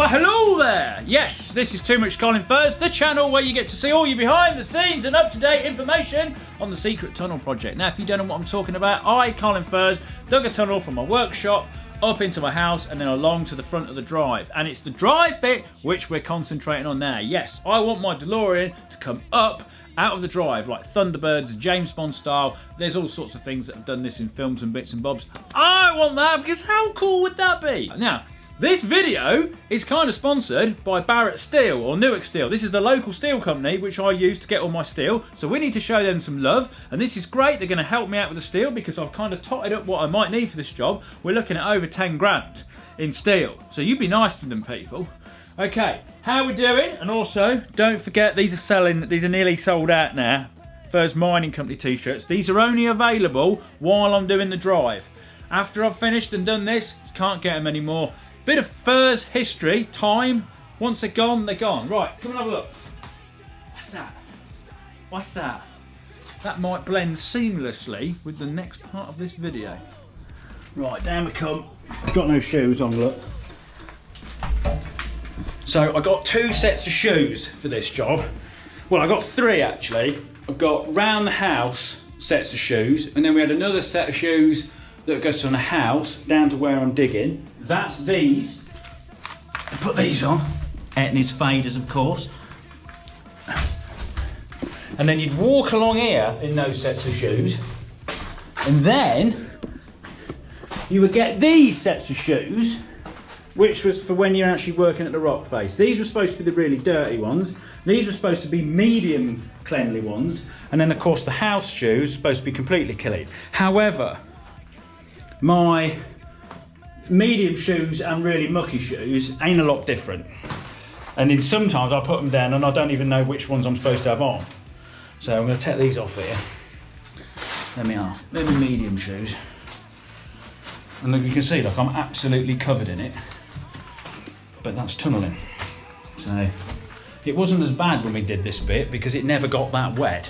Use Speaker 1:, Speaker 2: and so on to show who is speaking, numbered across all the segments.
Speaker 1: Why hello there! Yes, this is Too Much ColinFurze, the channel where you get to see all your behind the scenes and up-to-date information on the secret tunnel project. Now if you don't know what I'm talking about, I, ColinFurze, dug a tunnel from my workshop up into my house and then along to the front of the drive. And it's the drive bit which we're concentrating on now. Yes, I want my DeLorean to come up out of the drive like Thunderbirds, James Bond style. There's all sorts of things that have done this in films and bits and bobs. I want that because how cool would that be? Now, this video is kind of sponsored by Barret Steel or Newark Steel. This is the local steel company which I use to get all my steel. So we need to show them some love. And this is great. They're going to help me out with the steel because I've kind of totted up what I might need for this job. We're looking at over 10 grand in steel. So you be nice to them people. Okay, how we doing? And also, don't forget these are nearly sold out now. Furze Mining Company t-shirts. These are only available while I'm doing the drive. After I've finished and done this, can't get them anymore. Bit of Furze history, time. Once they're gone, they're gone. Right, come and have a look. What's that? What's that? That might blend seamlessly with the next part of this video. Right, down we come. Got no shoes on, look. So I got 2 sets of shoes for this job. Well, I got 3 actually. I've got round the house sets of shoes, and then we had another set of shoes that goes from the house down to where I'm digging. That's these. I put these on. Etnies faders, of course. And then you'd walk along here in those sets of shoes, and then you would get these sets of shoes, which was for when you're actually working at the rock face. These were supposed to be the really dirty ones. These were supposed to be medium cleanly ones. And then of course the house shoes are supposed to be completely clean. However, my medium shoes and really mucky shoes ain't a lot different. And then sometimes I put them down and I don't even know which ones I'm supposed to have on. So I'm going to take these off here. There we are. They're the medium shoes. And look, you can see, look, I'm absolutely covered in it. But that's tunnelling. So it wasn't as bad when we did this bit because it never got that wet.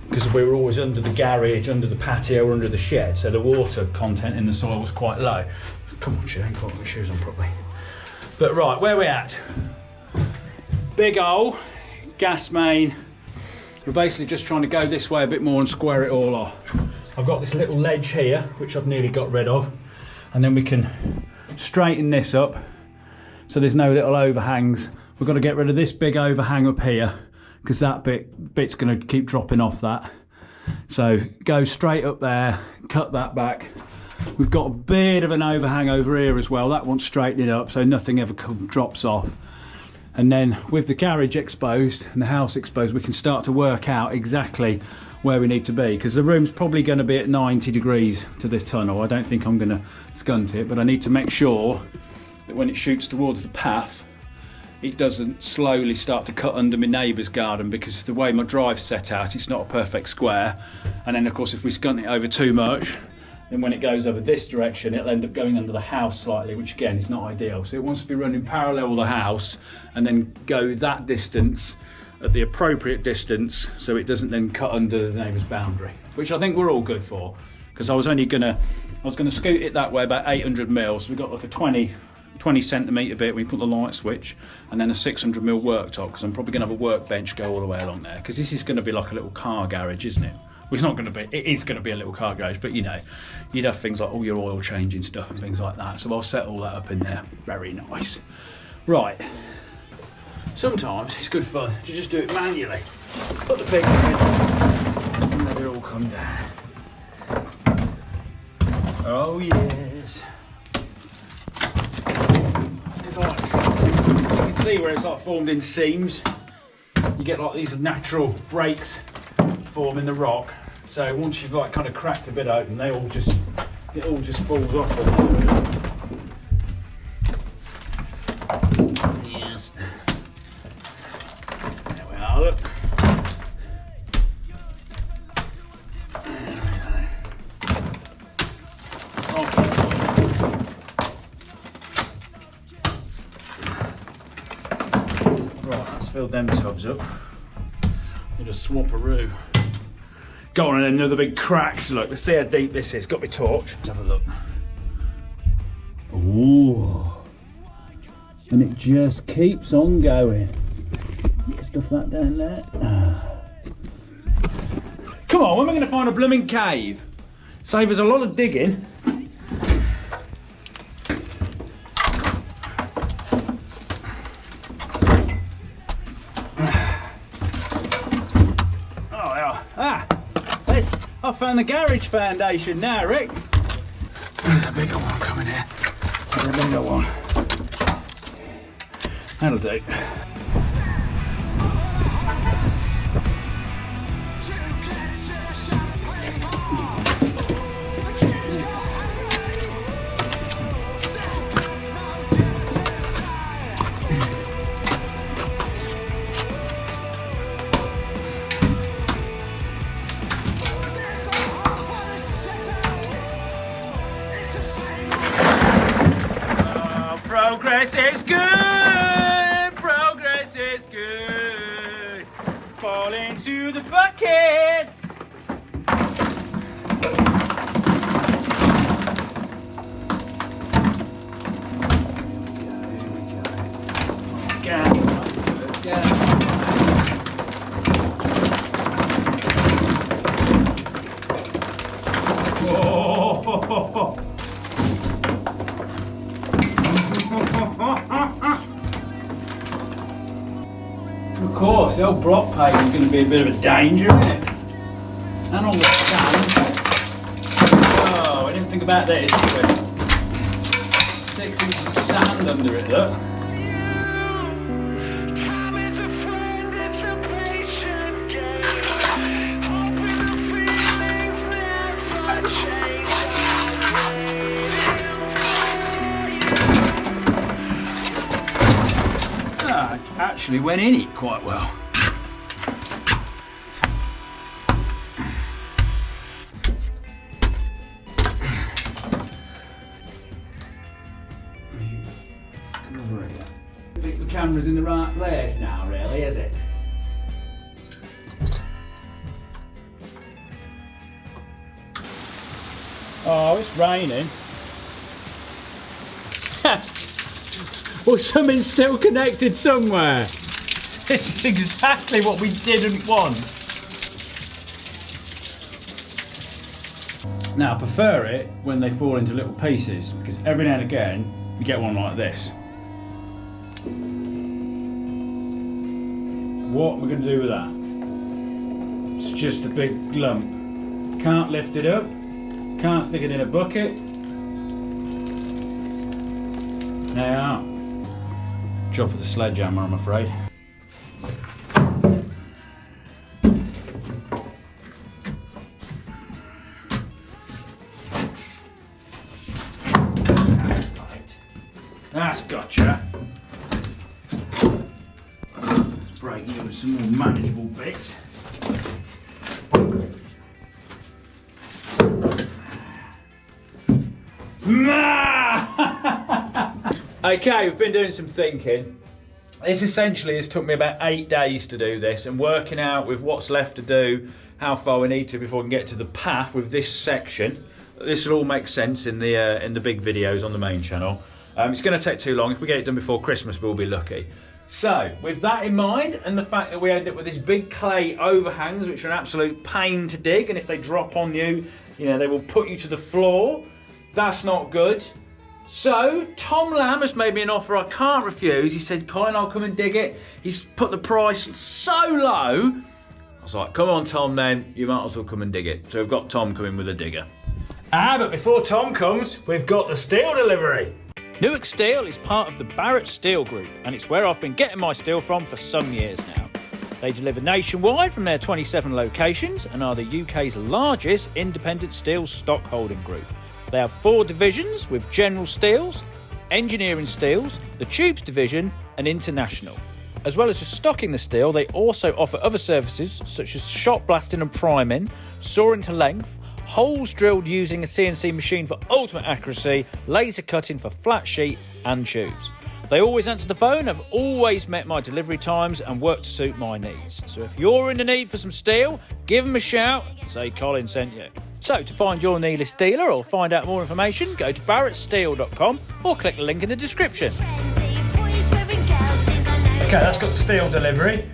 Speaker 1: Because we were always under the garage, under the patio, under the shed, so the water content in the soil was quite low. Come on, I ain't got my shoes on properly. But right, where we at? Big hole, gas main. We're basically just trying to go this way a bit more and square it all off. I've got this little ledge here, which I've nearly got rid of, and then we can straighten this up so there's no little overhangs. We've got to get rid of this big overhang up here, because that bit's going to keep dropping off that. So go straight up there, cut that back. We've got a bit of an overhang over here as well. That wants straightening up so nothing ever drops off. And then with the garage exposed and the house exposed, we can start to work out exactly where we need to be, because the room's probably going to be at 90 degrees to this tunnel. I don't think I'm going to scunt it, but I need to make sure that when it shoots towards the path, it doesn't slowly start to cut under my neighbour's garden, because the way my drive's set out, it's not a perfect square. And then of course if we scunt it over too much, then when it goes over this direction, it'll end up going under the house slightly, which again is not ideal. So it wants to be running parallel with the house and then go that distance at the appropriate distance, so it doesn't then cut under the neighbour's boundary, which I think we're all good for, because I was gonna scoot it that way about 800 mil, so we got like a 20 centimetre bit. We put the light switch and then a 600 mil worktop, because I'm probably going to have a workbench go all the way along there, because this is going to be like a little car garage, isn't it? Well, it's not going to be, it is going to be a little car garage, but you know, you'd have things like all your oil changing stuff and things like that, so I'll set all that up in there. Very nice. Right, sometimes it's good fun to just do it manually. Put the pig in and let it all come down. Oh yes. Like, you can see where it's like formed in seams. You get like these natural breaks form in the rock. So once you've like kind of cracked a bit open, it all just falls off. Yes. There we are. Look. Fill them tubs up. We'll just swap-a-roo. Go on, and another big crack. So look, let's see how deep this is. Got my torch. Let's have a look. Ooh. And it just keeps on going. Stuff that down there. Come on, when am I going to find a blooming cave? Save us a lot of digging. Oh, yeah. I found the garage foundation now, Rick. There's a bigger one coming here. There's a bigger one. That'll do. Progress is good! Progress is good! Fall into the buckets! Whoa! Of course, the old block pave is going to be a bit of a danger, isn't it? And all the sand. Oh, we didn't think about this, did we? 6 inches of sand under it, look. Time is a friend, it's a patient game. Hoping the feelings never change. Actually went in it quite well. I think the camera's in the right place now, really, is it? Oh, it's raining. Well, something's still connected somewhere. This is exactly what we didn't want. Now, I prefer it when they fall into little pieces, because every now and again, you get one like this. What are we going to do with that? It's just a big lump. Can't lift it up, can't stick it in a bucket. Now, job for the sledgehammer, I'm afraid. That's gotcha. Let's break you with some more manageable bits. Okay, we've been doing some thinking. This essentially has took me about 8 days to do this, and working out with what's left to do, how far we need to before we can get to the path with this section. This will all make sense in the big videos on the main channel. It's going to take too long. If we get it done before Christmas, we'll be lucky. So, with that in mind, and the fact that we end up with these big clay overhangs, which are an absolute pain to dig, and if they drop on you, you know, they will put you to the floor. That's not good. So, Tom Lamb has made me an offer I can't refuse. He said, Colin, I'll come and dig it. He's put the price so low. I was like, come on, Tom, then. You might as well come and dig it. So we've got Tom coming with a digger. But before Tom comes, we've got the steel delivery. Newark Steel is part of the Barret Steel group, and it's where I've been getting my steel from for some years now. They deliver nationwide from their 27 locations and are the UK's largest independent steel stock holding group. They have 4 divisions with General Steels, Engineering Steels, the Tubes Division and International. As well as just stocking the steel, they also offer other services such as shot blasting and priming, sawing to length, holes drilled using a CNC machine for ultimate accuracy, laser cutting for flat sheet and tubes. They always answer the phone, have always met my delivery times and work to suit my needs. So if you're in the need for some steel, give them a shout and say Colin sent you. So to find your nearest dealer or find out more information, go to barretsteel.com or click the link in the description. Okay, that's got the steel delivery.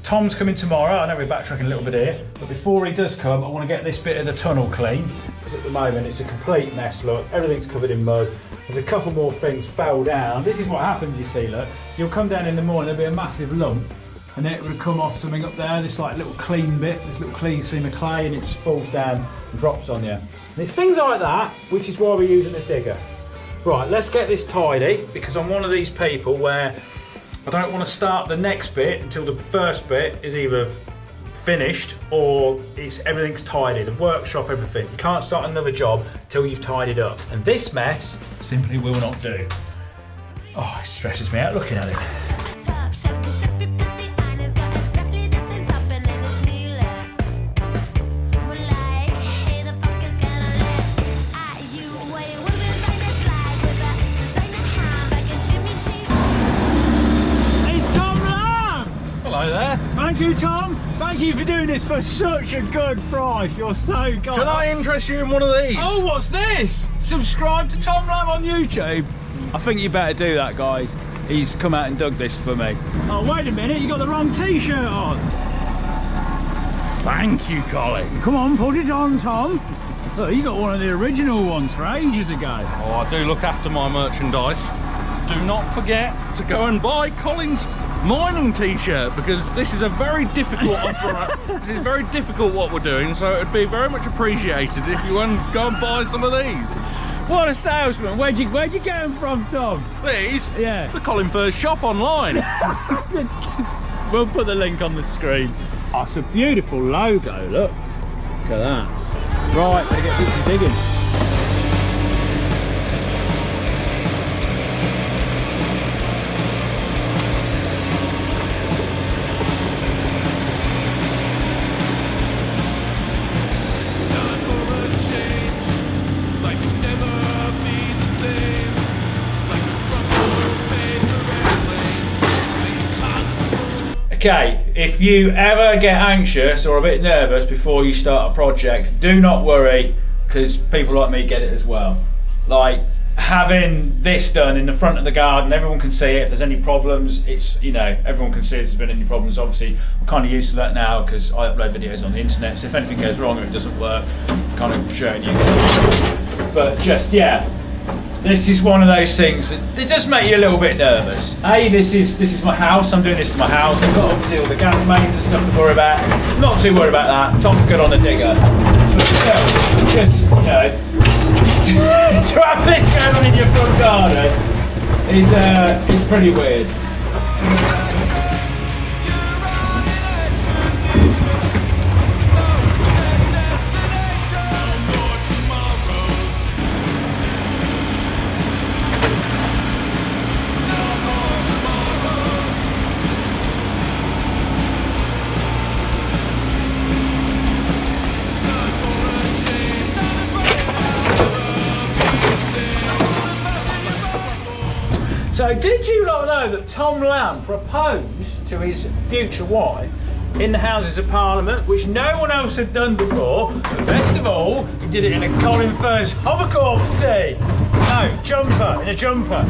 Speaker 1: Tom's coming tomorrow. I know we're backtracking a little bit here, but before he does come, I want to get this bit of the tunnel clean, because at the moment it's a complete mess, look. Everything's covered in mud. There's a couple more things fell down. This is what happens, you see, look. You'll come down in the morning, there'll be a massive lump, and then it would have come off something up there, this like little clean bit, this little clean seam of clay, and it just falls down and drops on you. And it's things like that, which is why we're using the digger. Right, let's get this tidy, because I'm one of these people where I don't want to start the next bit until the first bit is either finished or everything's tidy, the workshop, everything. You can't start another job till you've tidied up. And this mess simply will not do. Oh, it stresses me out looking at it. Thank you, Tom. Thank you for doing this for such a good price. You're so good.
Speaker 2: Can I interest you in one of these?
Speaker 1: Oh, what's this? Subscribe to Tom Lamb on YouTube. I think you better do that, guys. He's come out and dug this for me. Oh, wait a minute. You got the wrong T-shirt on.
Speaker 2: Thank you, Colin.
Speaker 1: Come on, put it on, Tom. Look, you got one of the original ones for ages ago.
Speaker 2: Oh, I do look after my merchandise. Do not forget to go and buy Colin's mining t-shirt, because this is a very difficult this is very difficult what we're doing, so it would be very much appreciated if you want to go and buy some of these.
Speaker 1: What a salesman. Where'd you get them from, Tom?
Speaker 2: These?
Speaker 1: Yeah.
Speaker 2: The ColinFurze shop online.
Speaker 1: We'll put the link on the screen. Oh, it's a beautiful logo, look. Look at that. Right, better get people digging. Okay, if you ever get anxious or a bit nervous before you start a project, do not worry, because people like me get it as well. Like, having this done in the front of the garden, everyone can see it. If there's any problems, it's, you know, everyone can see if there's been any problems. Obviously, I'm kind of used to that now because I upload videos on the internet, so if anything goes wrong or it doesn't work, I'm kind of showing you. But just, yeah. This is one of those things that it does make you a little bit nervous. This is my house. I'm doing this to my house. I've got obviously all the gas mains and stuff to worry about. I'm not too worried about that. Tom's good on the digger. But still, just, you know, to have this going on in your front garden is pretty weird. So did you not know that Tom Lamb proposed to his future wife in the Houses of Parliament, which no one else had done before, but best of all, he did it in a ColinFurze hovercorpse tee. No, jumper, in a jumper.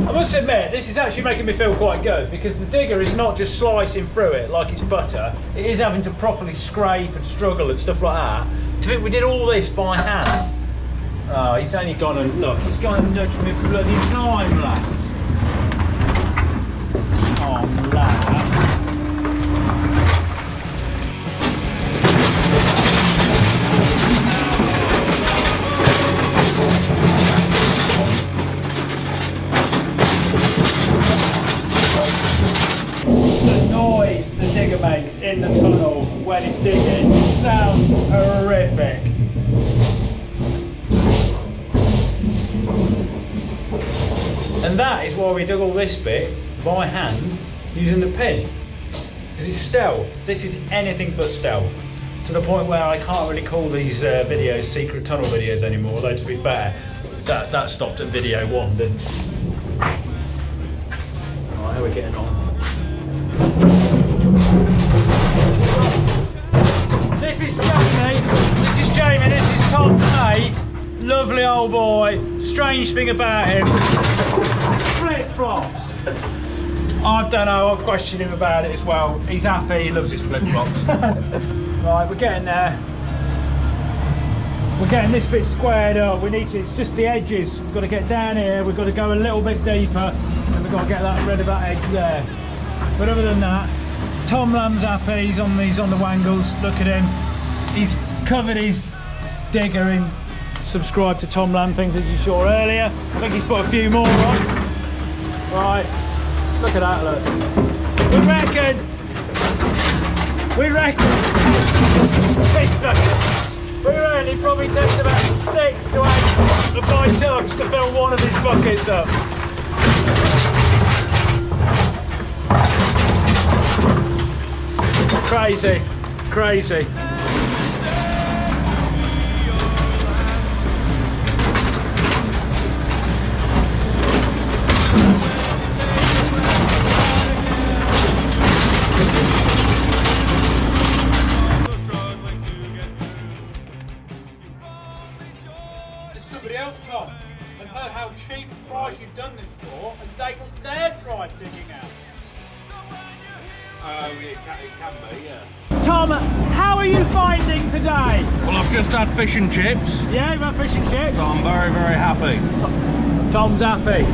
Speaker 1: I must admit, this is actually making me feel quite good, because the digger is not just slicing through it like it's butter. It is having to properly scrape and struggle and stuff like that. To think we did all this by hand. Oh, he's only gone and look, he's gone and nudged me bloody time lapse. Time lapse. digger makes in the tunnel when it's digging sounds horrific. And that is why we dug all this bit by hand using the pin. Because it's stealth. This is anything but stealth. To the point where I can't really call these videos secret tunnel videos anymore, although to be fair, that stopped at video 1, didn't it? Alright, how are we getting on? This is Jamie, this is Tom's mate. Lovely old boy. Strange thing about him, flip-flops. I don't know, I've questioned him about it as well. He's happy, he loves his flip-flops. Right, we're getting there. We're getting this bit squared up. We need to, it's just the edges. We've got to get down here, we've got to go a little bit deeper, and we've got to get rid of that edge there. But other than that, Tom Lamb's happy, he's on the wangles. Look at him. He's covered his digger in subscribe to Tom Lamb things as you saw earlier. I think he's put a few more on. Right, look at that, look. We reckon he probably takes about 6 to 8 of my tubs to fill one of his buckets up. Crazy, crazy.
Speaker 2: Somebody else, Tom, and heard how cheap a price you've done this for, and they won't dare try digging out. Oh, it can be, yeah.
Speaker 1: Tom, how are you finding today?
Speaker 2: Well, I've just had fish and chips.
Speaker 1: Yeah, you've had fish and chips?
Speaker 2: So I'm very, very happy.
Speaker 1: Tom's happy.